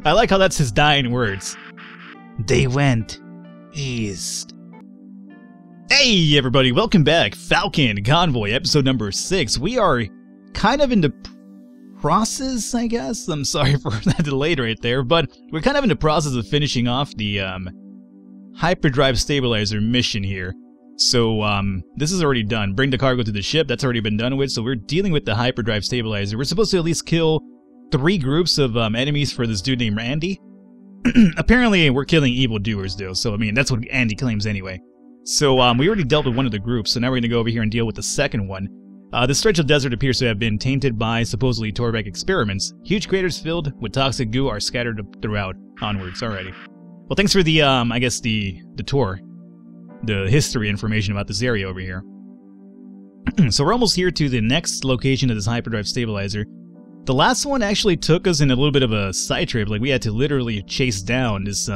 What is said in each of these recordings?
I like how that's his dying words. They went east. Hey everybody, welcome back. Falcon Convoy, episode number 6. We are kind of in the process, I guess. I'm sorry for that delay right there, but we're kind of in the process of finishing off the hyperdrive stabilizer mission here. So this is already done. Bring the cargo to the ship, that's already been done with, so we're dealing with the hyperdrive stabilizer. We're supposed to at least kill 3 groups of enemies for this dude named Randy. Apparently we're killing evildoers though, so I mean that's what Andy claims anyway. So we already dealt with one of the groups, so now we're going to go over here and deal with the second one. This stretch of desert appears to have been tainted by supposedly Torbeck experiments. Huge craters filled with toxic goo are scattered throughout. Onwards, already. Well, thanks for the, I guess the tour. The history information about this area over here. So we're almost here to the next location of this hyperdrive stabilizer. The last one actually took us in a little bit of a side trip. Like, we had to literally chase down this,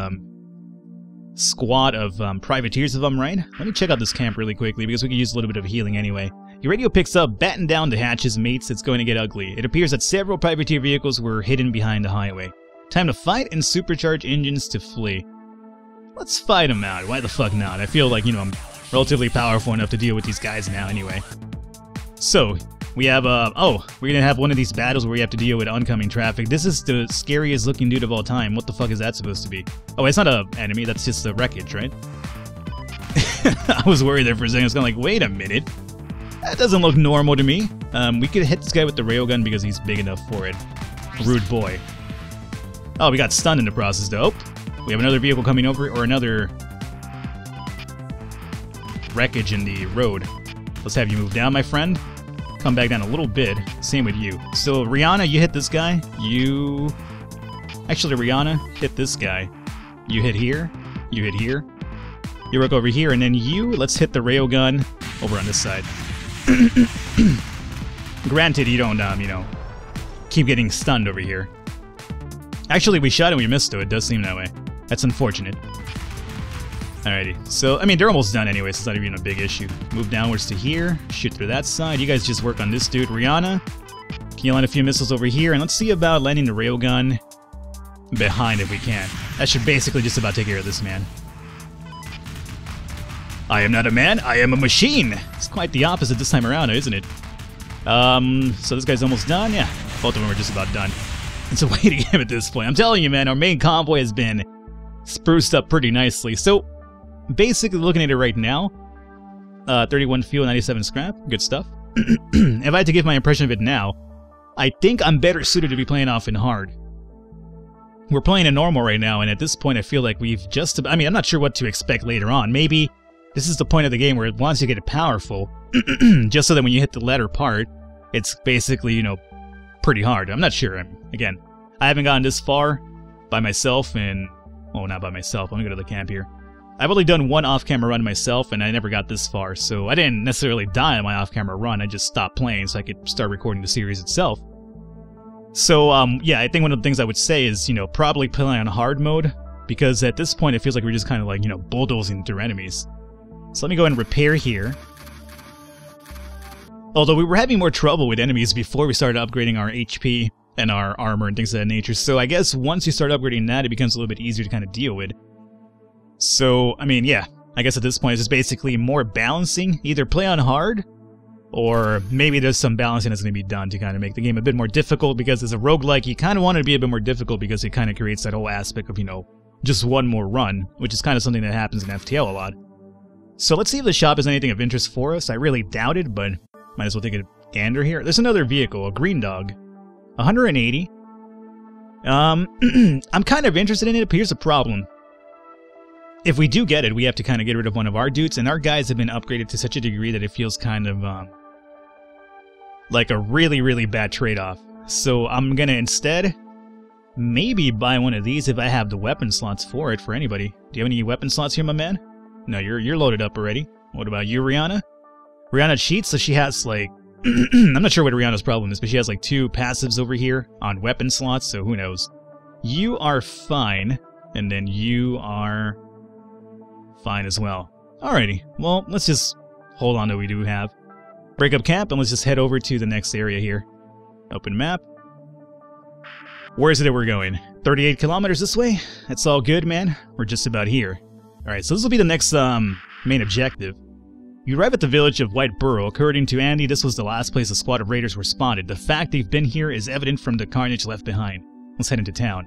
squad of privateers, if I'm right. Let me check out this camp really quickly, because we could use a little bit of healing anyway. Your radio picks up, batten down the hatches, mates, it's going to get ugly. It appears that several privateer vehicles were hidden behind the highway. Time to fight and supercharge engines to flee. Let's fight them out, why the fuck not? I feel like, you know, I'm relatively powerful enough to deal with these guys now anyway. So, we have, oh, we're gonna have one of these battles where we have to deal with oncoming traffic. This is the scariest looking dude of all time. What the fuck is that supposed to be? Oh, it's not an enemy, that's just the wreckage, right? I was worried there for a second. I was kind of like, wait a minute. That doesn't look normal to me. We could hit this guy with the railgun because he's big enough for it. Rude boy. Oh, we got stunned in the process, though. We have another vehicle coming over, or another wreckage in the road. Let's have you move down, my friend. Come back down a little bit. Same with you. So, Rihanna, you hit this guy. You... Actually, Rihanna, hit this guy. You hit here. You hit here. You work over here, and then you, let's hit the railgun over on this side. Granted, you don't, you know, keep getting stunned over here. Actually, we shot and we missed, though. It does seem that way. That's unfortunate. Alrighty. So, I mean, they're almost done anyway, so it's not even a big issue. Move downwards to here. Shoot through that side. You guys just work on this dude. Rihanna, can you land a few missiles over here? And let's see about landing the railgun behind if we can. That should basically just about take care of this man. I am not a man, I am a machine! It's quite the opposite this time around, isn't it? So this guy's almost done? Yeah, both of them are just about done. It's a way to game at this point. I'm telling you, man, our main convoy has been spruced up pretty nicely. So, basically looking at it right now, 31 fuel, 97 scrap, good stuff. If I had to give my impression of it now, I think I'm better suited to be playing off in hard. We're playing in normal right now, and at this point I feel like we've just... I mean, I'm not sure what to expect later on. Maybe this is the point of the game where it wants you to get it powerful, just so that when you hit the latter part, it's basically, you know, pretty hard. I'm not sure. Again, I haven't gotten this far by myself, and... Oh, not by myself. Let me go to the camp here. I've only done one off-camera run myself, and I never got this far, so I didn't necessarily die on my off-camera run. I just stopped playing so I could start recording the series itself. So, yeah, I think one of the things I would say is, you know, probably playing on hard mode, because at this point it feels like we're just kind of like, you know, bulldozing through enemies. So let me go ahead and repair here. Although we were having more trouble with enemies before we started upgrading our HP and our armor and things of that nature, so I guess once you start upgrading that, it becomes a little bit easier to kind of deal with. So, I mean, yeah, I guess at this point it's just basically more balancing. Either play on hard, or maybe there's some balancing that's going to be done to kind of make the game a bit more difficult, because as a roguelike, you kind of want it to be a bit more difficult because it kind of creates that whole aspect of, you know, just one more run, which is kind of something that happens in FTL a lot. So let's see if the shop has anything of interest for us. I really doubt it, but might as well take a gander here. There's another vehicle, a green dog. 180. I'm kind of interested in it, but here's the problem. If we do get it, we have to kind of get rid of one of our dudes, and our guys have been upgraded to such a degree that it feels kind of, like a really, really bad trade-off. So I'm gonna instead maybe buy one of these if I have the weapon slots for it for anybody. Do you have any weapon slots here, my man? No, you're loaded up already. What about you, Rihanna? Rihanna cheats, so she has, like... I'm not sure what Rihanna's problem is, but she has, like, 2 passives over here on weapon slots, so who knows. You are fine, and then you are fine as well. Alrighty, well, let's just hold on to what we do have. Break up camp, and let's just head over to the next area here. Open map. Where is it that we're going? 38 kilometers this way? That's all good, man. We're just about here. Alright, so this will be the next main objective. You arrive at the village of White Burrow. According to Andy, this was the last place a squad of raiders were spotted. The fact they've been here is evident from the carnage left behind. Let's head into town.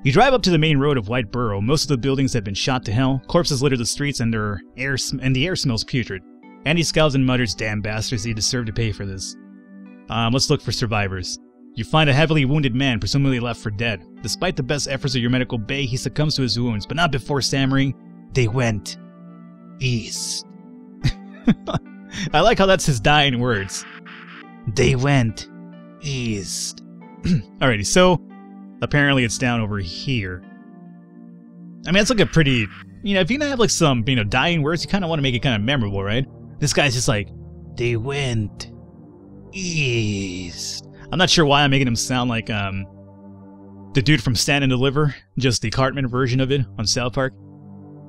You drive up to the main road of White Burrow. Most of the buildings have been shot to hell. Corpses litter the streets and the air smells putrid. Andy scowls and mutters, "Damn bastards, they deserve to pay for this." Let's look for survivors. You find a heavily wounded man, presumably left for dead. Despite the best efforts of your medical bay, he succumbs to his wounds, but not before stammering, "They went east." I like how that's his dying words. They went east. Alrighty, so apparently it's down over here. I mean, it's like a pretty, you know, if you're gonna have like some, you know, dying words, you kind of want to make it kind of memorable, right? This guy's just like, "They went east." I'm not sure why I'm making him sound like the dude from Stand and Deliver, just the Cartman version of it on South Park.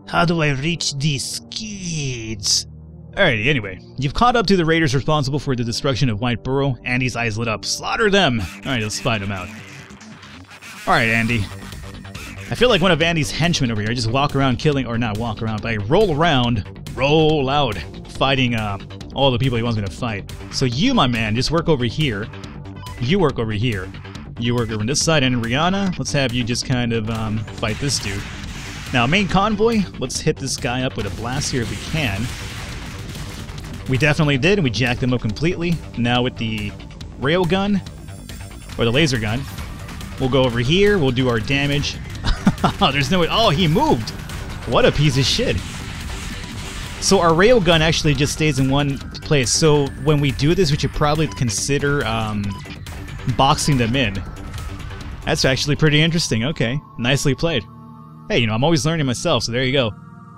"How do I reach these kids?" Alrighty, anyway, you've caught up to the raiders responsible for the destruction of White Burrow. Andy's eyes lit up. Slaughter them! Alright, let's find them out. Alright, Andy. I feel like one of Andy's henchmen over here. I just walk around killing, or not walk around, but I roll out, fighting all the people he wants me to fight. So you, my man, just work over here. You work over here. You work over on this side, and Rihanna, let's have you just kind of fight this dude. Now, main convoy, let's hit this guy up with a blast here if we can. We definitely did, and we jacked them up completely. Now with the rail gun, or the laser gun, we'll go over here, we'll do our damage. There's no way. Oh, he moved! What a piece of shit. So our rail gun actually just stays in one place. So when we do this, we should probably consider boxing them in. That's actually pretty interesting. Okay, nicely played. Hey, you know, I'm always learning myself, so there you go.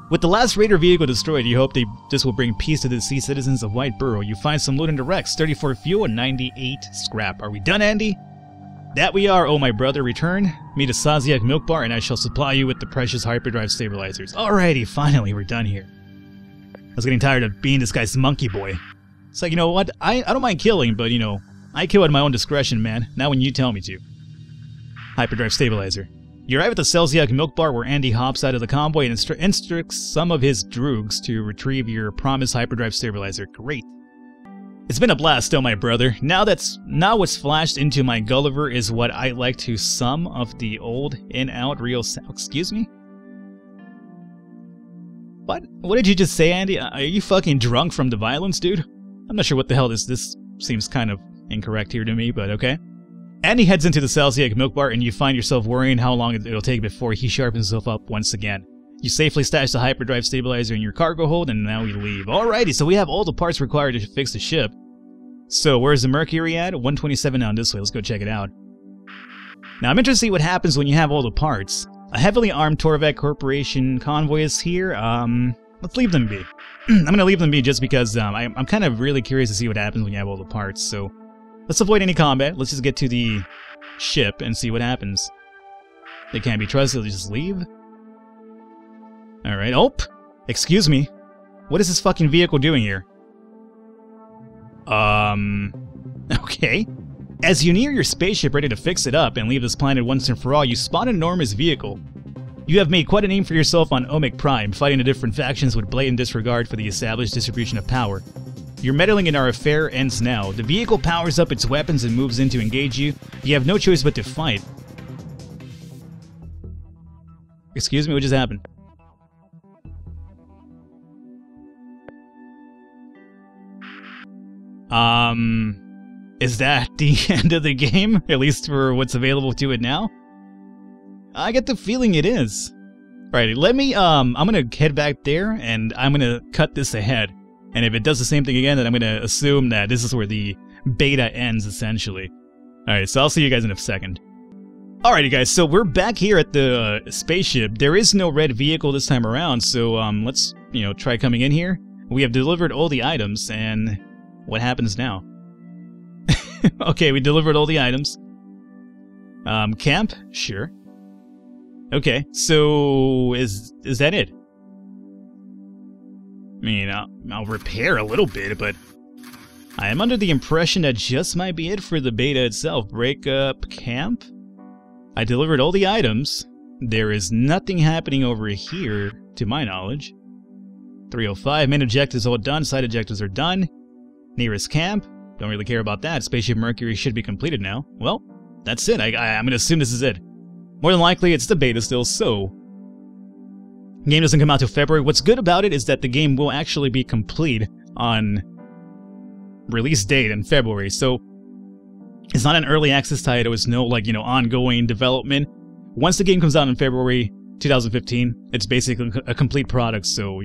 With the last raider vehicle destroyed, you hope this will bring peace to the sea citizens of White Burrow. You find some loot in the wrecks, 34 fuel and 98 scrap. Are we done, Andy? That we are, oh my brother. Return me to Saziak Milk Bar and I shall supply you with the precious hyperdrive stabilizers. Alrighty, finally, we're done here. I was getting tired of being this guy's monkey boy. It's like, you know what, I don't mind killing, but you know, I kill at my own discretion, man. Not when you tell me to. Hyperdrive stabilizer. You arrive at the Selziak Milk Bar where Andy hops out of the convoy and instructs some of his droogs to retrieve your promised hyperdrive stabilizer. Great. It's been a blast, oh my brother. Now what's flashed into my Gulliver is what I like to some of the old in-out real excuse me? What did you just say, Andy? Are you fucking drunk from the violence, dude? I'm not sure what the hell this seems kind of incorrect here to me, but okay. Andy heads into the Selziak Milk Bar and you find yourself worrying how long it'll take before he sharpens himself up once again. You safely stash the hyperdrive stabilizer in your cargo hold and now we leave. Alrighty, so we have all the parts required to fix the ship. So where's the Mercury at? 127 down this way. Let's go check it out. Now I'm interested to see what happens when you have all the parts. A heavily armed Torvak Corporation convoy is here. Let's leave them be. I'm gonna leave them be just because I'm kind of really curious to see what happens when you have all the parts. So let's avoid any combat. Let's just get to the ship and see what happens. They can't be trusted. They'll just leave. Alright. Oh! Excuse me. What is this fucking vehicle doing here? Okay. As you near your spaceship ready to fix it up and leave this planet once and for all, you spot an enormous vehicle. You have made quite a name for yourself on Omic Prime, fighting the different factions with blatant disregard for the established distribution of power. Your meddling in our affair ends now. The vehicle powers up its weapons and moves in to engage you. You have no choice but to fight. Excuse me, what just happened? Is that the end of the game? At least for what's available to it now? I get the feeling it is. Alrighty, let me, I'm gonna head back there and I'm gonna cut this ahead. And if it does the same thing again, then I'm gonna assume that this is where the beta ends, essentially. Alright, so I'll see you guys in a second. Alrighty guys, so we're back here at the spaceship. There is no red vehicle this time around, so let's, you know, try coming in here. We have delivered all the items, and what happens now? Okay, we delivered all the items. Camp? Sure. Okay, so is that it? I mean, I'll repair a little bit, but I am under the impression that just might be it for the beta itself. Break up camp? I delivered all the items. There is nothing happening over here, to my knowledge. 305, main objectives all done, side objectives are done. Nearest camp, don't really care about that. Spaceship Mercury should be completed now. Well, that's it. I'm going to assume this is it. More than likely, it's the beta still, so... Game doesn't come out till February. What's good about it is that the game will actually be complete on release date in February, so... It's not an early access title, it's no, like, ongoing development. Once the game comes out in February 2015, it's basically a complete product, so,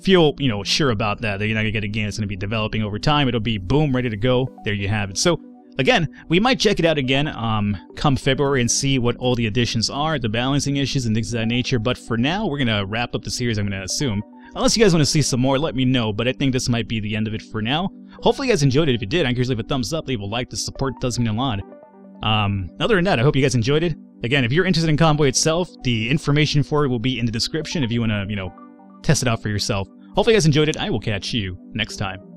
feel, sure about that you're not going to get a game that's going to be developing over time. It'll be, boom, ready to go. There you have it. So, again, we might check it out again come February and see what all the additions are, the balancing issues, and things of that nature. But for now, we're going to wrap up the series, I'm going to assume. Unless you guys want to see some more, let me know, but I think this might be the end of it for now. Hopefully you guys enjoyed it. If you did, I encourage you to leave a thumbs up, leave a like. The support does mean a lot. Other than that, I hope you guys enjoyed it. Again, if you're interested in Convoy itself, the information for it will be in the description if you want to, test it out for yourself. Hopefully you guys enjoyed it. I will catch you next time.